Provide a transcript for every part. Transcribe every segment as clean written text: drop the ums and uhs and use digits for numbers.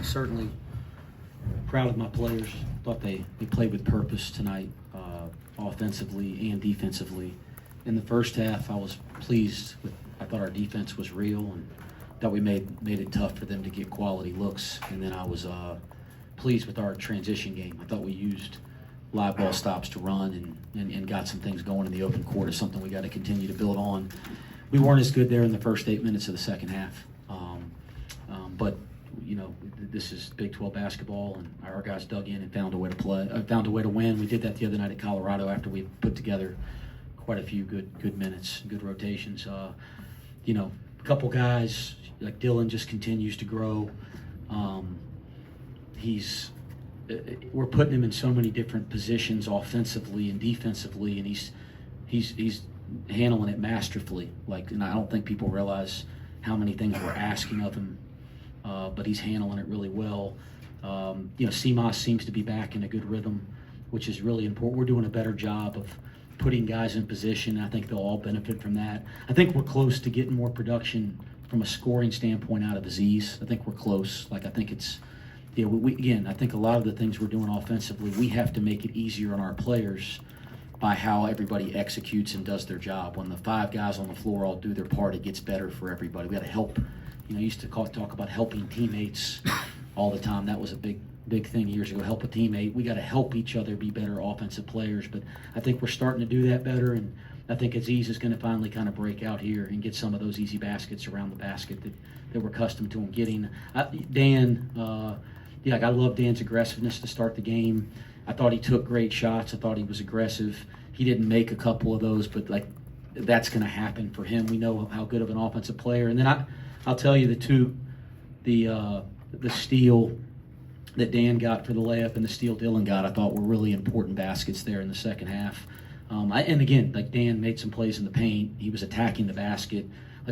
certainly proud of my players. Thought they played with purpose tonight, offensively and defensively. In the first half, I was pleased with. I thought our defense was real, and thought we made it tough for them to get quality looks. And then I was pleased with our transition game. I thought we used live ball stops to run and got some things going in the open court. Is something we got to continue to build on. We weren't as good there in the first 8 minutes of the second half, but this is Big 12 basketball, and our guys dug in and found a way to play, found a way to win. We did that the other night at Colorado after we put together quite a few good minutes, good rotations. A couple guys like Dillon just continues to grow. We're putting him in so many different positions offensively and defensively, and he's handling it masterfully. And I don't think people realize how many things we're asking of him, but he's handling it really well. CMOS seems to be back in a good rhythm, which is really important. We're doing a better job of putting guys in position. I think they'll all benefit from that. I think we're close to getting more production from a scoring standpoint out of Aziz. I think we're close. I think it's, I think a lot of the things we're doing offensively, we have to make it easier on our players by how everybody executes and does their job. When the 5 guys on the floor all do their part, it gets better for everybody. We got to help. I used to talk about helping teammates all the time. That was a big thing years ago. Help a teammate. We got to help each other be better offensive players. But I think we're starting to do that better, and I think Aziz is going to finally kind of break out here and get some of those easy baskets around the basket that we're accustomed to him getting. Dan, I love Dan's aggressiveness to start the game. I thought he took great shots. I thought he was aggressive. He didn't make a couple of those, but that's going to happen for him. We know how good of an offensive player. And then I'll tell you the steal that Dan got for the layup and the steal Dillon got, I thought were really important baskets there in the second half. And again, Dan made some plays in the paint. He was attacking the basket.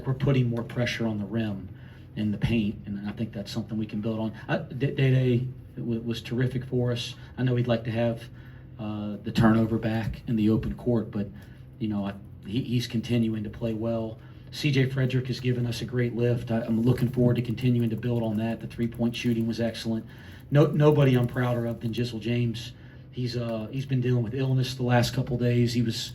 We're putting more pressure on the rim in the paint, and I think that's something we can build on. Day was terrific for us. I know he'd like to have the turnover back in the open court, but he's continuing to play well. C.J. Frederick has given us a great lift. I'm looking forward to continuing to build on that. The three-point shooting was excellent. Nobody I'm prouder of than Jizzle James. He's been dealing with illness the last couple days. He was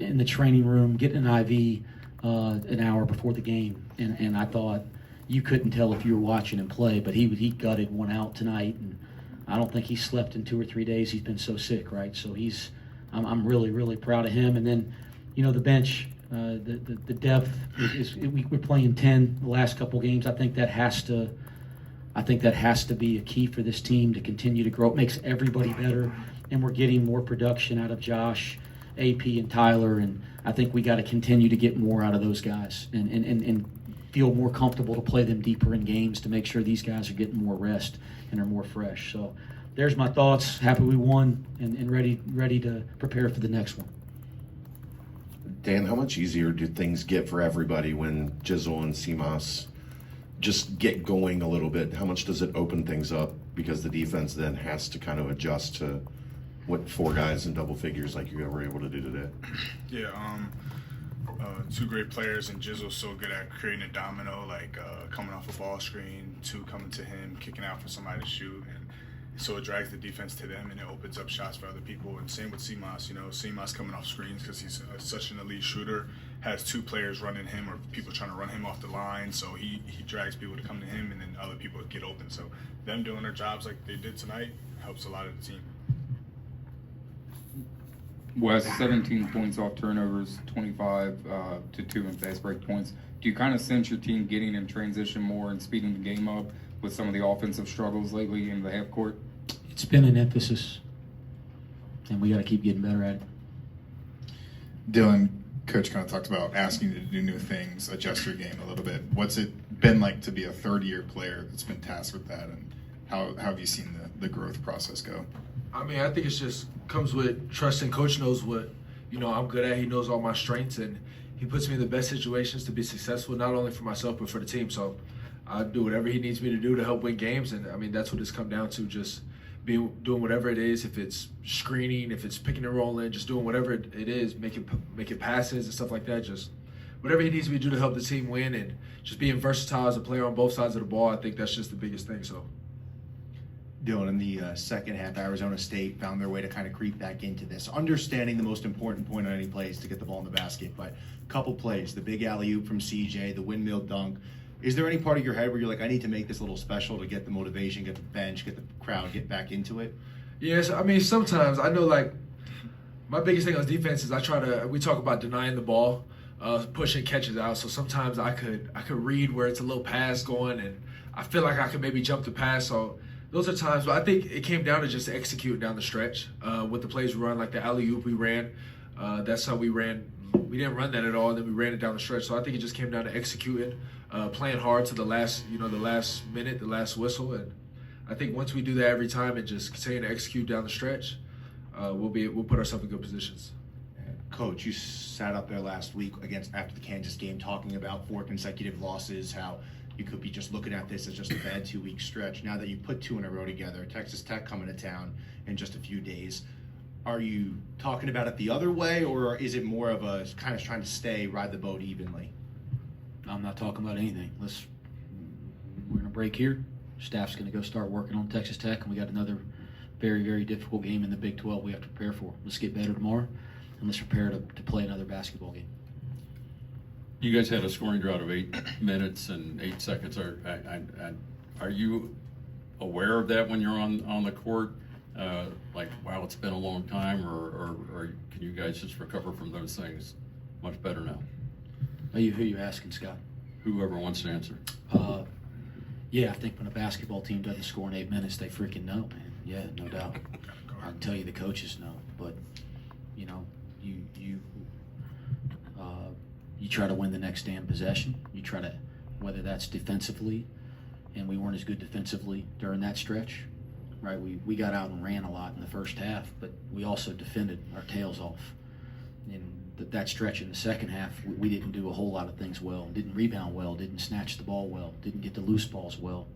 in the training room getting an IV an hour before the game, and I thought you couldn't tell if you were watching him play, but he gutted one out tonight, and I don't think he slept in 2 or 3 days. He's been so sick, right? So I'm really, really proud of him. And then, the bench, the depth we're playing 10 the last couple games. I think that has to be a key for this team to continue to grow. It makes everybody better, and we're getting more production out of Josh, AP, and Tyler, and I think we got to continue to get more out of those guys and feel more comfortable to play them deeper in games to make sure these guys are getting more rest and are more fresh. So there's my thoughts. Happy we won and ready to prepare for the next one. Dan, how much easier do things get for everybody when Jizzle and CMOS just get going a little bit? How much does it open things up because the defense then has to kind of adjust to what 4 guys in double figures like you were able to do today? Yeah, 2 great players, and Jizzle's so good at creating a domino, coming off a ball screen, 2 coming to him, kicking out for somebody to shoot, and so it drags the defense to them, and it opens up shots for other people. And same with CMOS. CMOS coming off screens because he's such an elite shooter, has 2 players running him or people trying to run him off the line, so he drags people to come to him, and then other people get open. So them doing their jobs like they did tonight helps a lot of the team. Wes, 17 points off turnovers, 25 to 2 in fast break points. Do you kind of sense your team getting in transition more and speeding the game up with some of the offensive struggles lately in the half court? It's been an emphasis, and we got to keep getting better at it. Dillon, Coach kind of talked about asking you to do new things, adjust your game a little bit. What's it been like to be a third-year player that's been tasked with that, and how have you seen the growth process go? I think it's just comes with trusting. Coach knows what I'm good at. He knows all my strengths, and he puts me in the best situations to be successful, not only for myself but for the team. So I do whatever he needs me to do to help win games, and that's what it's come down to. Just doing whatever it is. If it's screening, if it's picking and rolling, just doing whatever it is, making passes and stuff like that. Just whatever he needs me to do to help the team win, and just being versatile as a player on both sides of the ball, I think that's just the biggest thing. So. Dillon, in the second half, Arizona State found their way to kind of creep back into this. Understanding the most important point on any play is to get the ball in the basket, but a couple plays, the big alley-oop from CJ, the windmill dunk. Is there any part of your head where you're like, I need to make this a little special to get the motivation, get the bench, get the crowd, get back into it? Yes, I mean, sometimes I know, like, my biggest thing on defense is we talk about denying the ball, pushing catches out. So sometimes I could read where it's a little pass going, and I feel like I could maybe jump the pass. So those are times, but I think it came down to just executing down the stretch with the plays we run, like the alley-oop we ran. That's how we ran. We didn't run that at all, and then we ran it down the stretch. So I think it just came down to executing, playing hard to the last minute, the last whistle. And I think once we do that every time and just continue to execute down the stretch, we'll put ourselves in good positions. Coach, you sat up there last week after the Kansas game talking about 4 consecutive losses, how you could be just looking at this as just a bad 2-week stretch. Now that you put 2 in a row together, Texas Tech coming to town in just a few days, are you talking about it the other way, or is it more of a kind of trying to ride the boat evenly? I'm not talking about anything. We're going to break here. Staff's going to go start working on Texas Tech, and we got another very, very difficult game in the Big 12 we have to prepare for. Let's get better tomorrow, and let's prepare to play another basketball game. You guys had a scoring drought of 8 minutes and 8 seconds. Are you aware of that when you're on the court? Like, wow, it's been a long time, or can you guys just recover from those things much better now? Who are you asking, Scott? Whoever wants to answer. Yeah, I think when a basketball team doesn't score in 8 minutes, they freaking know, man. Yeah, no doubt. I can tell you the coaches know, but you know, you try to win the next damn possession. You try to, whether that's defensively, and we weren't as good defensively during that stretch, right? We got out and ran a lot in the first half, but we also defended our tails off. And that stretch in the second half, we didn't do a whole lot of things well, didn't rebound well, didn't snatch the ball well, didn't get the loose balls well.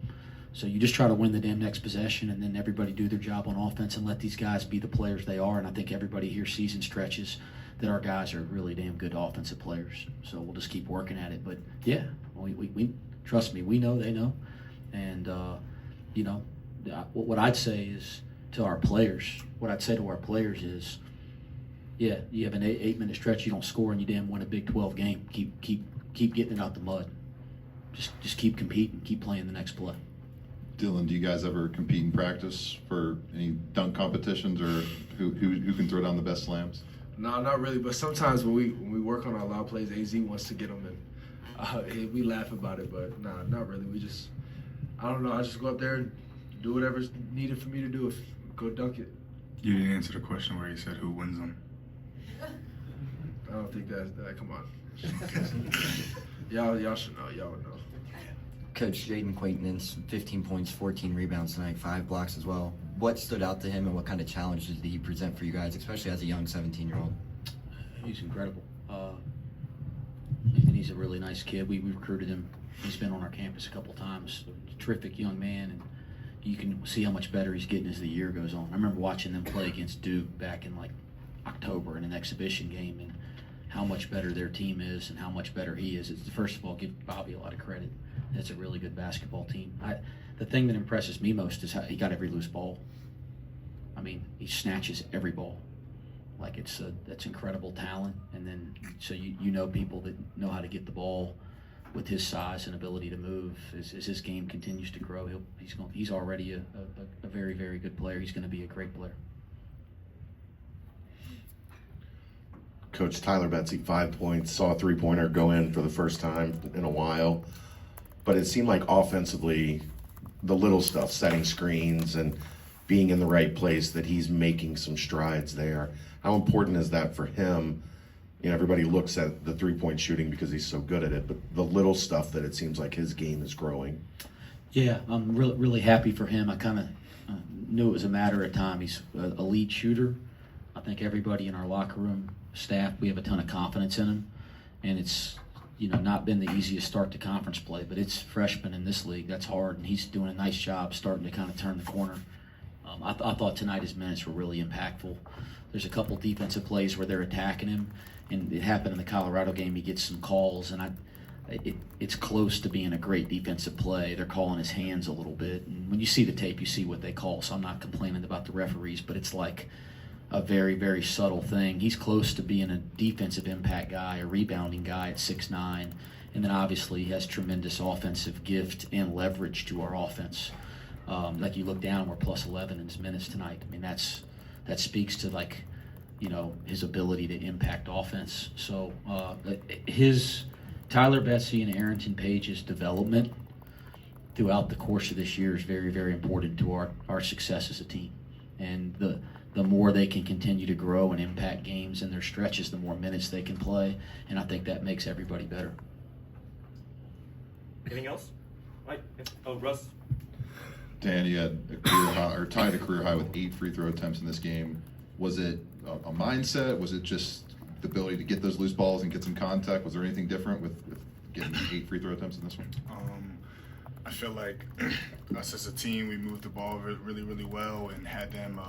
So you just try to win the damn next possession, and then everybody do their job on offense and let these guys be the players they are. And I think everybody here sees in stretches that our guys are really damn good offensive players. So we'll just keep working at it. But yeah, we trust me, we know, they know. And, you know, what I'd say is to our players, is, yeah, you have an 8-minute stretch, you don't score, and you damn win a Big 12 game. Keep getting it out the mud. Just keep competing, keep playing the next play. Dillon, do you guys ever compete in practice for any dunk competitions, or who can throw down the best slams? No, not really. But sometimes when we work on our loud plays, AZ wants to get them, and we laugh about it. But nah, not really. I don't know. I just go up there and do whatever's needed for me to do. Go dunk it. You didn't answer the question where you said who wins them. I don't think that. Come on. y'all should know. Y'all would know. Coach Jaden Quaintance, 15 points, 14 rebounds tonight, 5 blocks as well. What stood out to him, and what kind of challenges did he present for you guys, especially as a young 17-year-old? He's incredible. And he's a really nice kid. We recruited him. He's been on our campus a couple times. Terrific young man, and you can see how much better he's getting as the year goes on. I remember watching them play against Duke back in like October in an exhibition game, and how much better their team is and how much better he is. First of all, give Bobby a lot of credit. That's a really good basketball team. The thing that impresses me most is how he got every loose ball. I mean, he snatches every ball. Like that's incredible talent. And then so you know people that know how to get the ball with his size and ability to move. As his game continues to grow, he's already a very, very good player. He's going to be a great player. Coach Tyler Betsy, 5 points, saw a 3-pointer go in for the first time in a while. But it seemed like offensively, the little stuff, setting screens and being in the right place, that he's making some strides there. How important is that for him? You know, everybody looks at the 3-point shooting because he's so good at it, but the little stuff that it seems like his game is growing. Yeah, I'm really, really happy for him. I kind of knew it was a matter of time. He's a lead shooter. I think everybody in our locker room, staff, we have a ton of confidence in him. And it's, you know, not been the easiest start to conference play, but it's freshman in this league. That's hard, and he's doing a nice job starting to kind of turn the corner. I thought tonight his minutes were really impactful. There's a couple defensive plays where they're attacking him, and it happened in the Colorado game. He gets some calls, and it's close to being a great defensive play. They're calling his hands a little bit, and when you see the tape, you see what they call. So I'm not complaining about the referees, but it's like a very, very subtle thing. He's close to being a defensive impact guy, a rebounding guy at 6'9", and then obviously he has tremendous offensive gift and leverage to our offense. Like you look down, we're plus 11 in his minutes tonight. I mean, that speaks to, like, you know, his ability to impact offense. So his Tyler Betsy and Arrington Page's development throughout the course of this year is very, very important to our success as a team. And the more they can continue to grow and impact games in their stretches, the more minutes they can play, and I think that makes everybody better. Anything else? Right. Oh, Russ. Dan, you had a career high, or tied a career high with 8 free throw attempts in this game. Was it a mindset? Was it just the ability to get those loose balls and get some contact? Was there anything different with getting 8 free throw attempts in this one? I feel like us as a team, we moved the ball really, really well and had them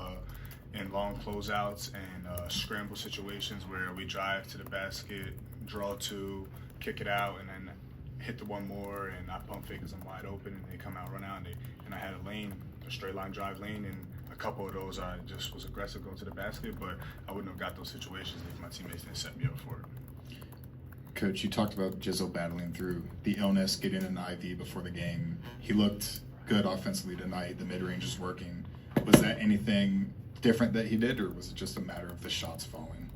in long closeouts and scramble situations where we drive to the basket, draw 2, kick it out, and then hit the one more, and I pump fake because I'm wide open, and they come out, run out, and I had a straight line drive lane, and a couple of those I just was aggressive going to the basket, but I wouldn't have got those situations if my teammates didn't set me up for it. Coach, you talked about Jizzle battling through the illness, getting an IV before the game. He looked good offensively tonight. The mid-range is working. Was that anything different that he did, or was it just a matter of the shots falling?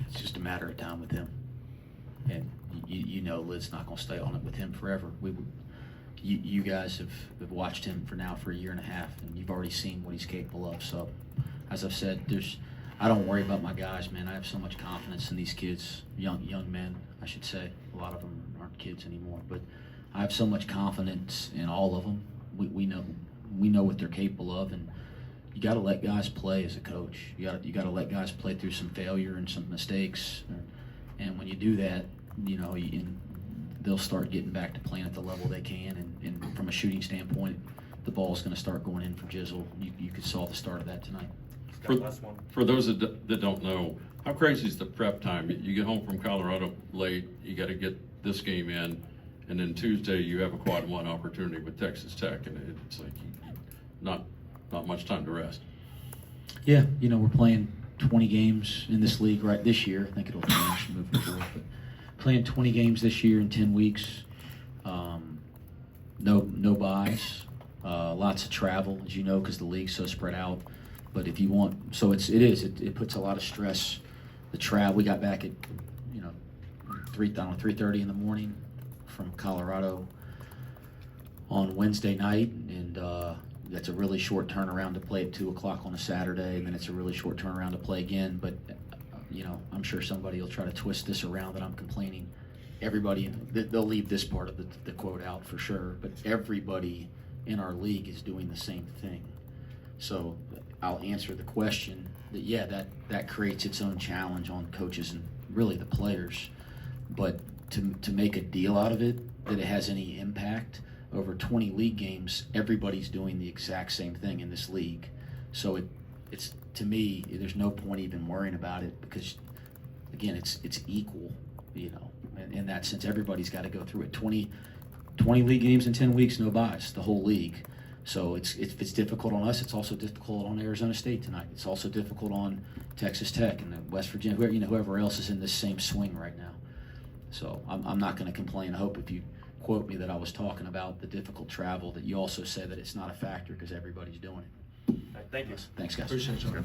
It's just a matter of time with him. And you know Lid's not going to stay on it with him forever. You guys have watched him for a year and a half, and you've already seen what he's capable of. So, as I've said, I don't worry about my guys, man. I have so much confidence in these kids, young men, I should say. A lot of them aren't kids anymore, but I have so much confidence in all of them. We know what they're capable of, and you got to let guys play as a coach. You got to let guys play through some failure and some mistakes, and when you do that, you know, they'll start getting back to playing at the level they can. And from a shooting standpoint, the ball's going to start going in for Jizzle. You could saw the start of that tonight. For those that don't know, how crazy is the prep time? You get home from Colorado late, you got to get this game in, and then Tuesday you have a quad 1 opportunity with Texas Tech, and it's like not much time to rest. Yeah, you know, we're playing 20 games in this league right this year. I think it'll change moving forward, but playing 20 games this year in 10 weeks. No buys, lots of travel, as you know, because the league's so spread out. But if you want, so it puts a lot of stress. The travel, we got back at 3:30 in the morning from Colorado on Wednesday night, and that's a really short turnaround to play at 2 o'clock on a Saturday, and then it's a really short turnaround to play again. But I'm sure somebody will try to twist this around that I'm complaining. Everybody, they'll leave this part of the quote out for sure, but everybody in our league is doing the same thing. So I'll answer the question that that creates its own challenge on coaches and really the players. But to make a deal out of it, that it has any impact, over 20 league games, everybody's doing the exact same thing in this league. So it's to me, there's no point even worrying about it because, again, it's equal, in that sense. Everybody's got to go through it. 20 league games in 10 weeks, no buys, the whole league. So if it's difficult on us, it's also difficult on Arizona State tonight. It's also difficult on Texas Tech and West Virginia, whoever else is in this same swing right now. So I'm not going to complain. I hope if you quote me that I was talking about the difficult travel, that you also say that it's not a factor because everybody's doing it. Thank you. Thanks, guys. Appreciate you.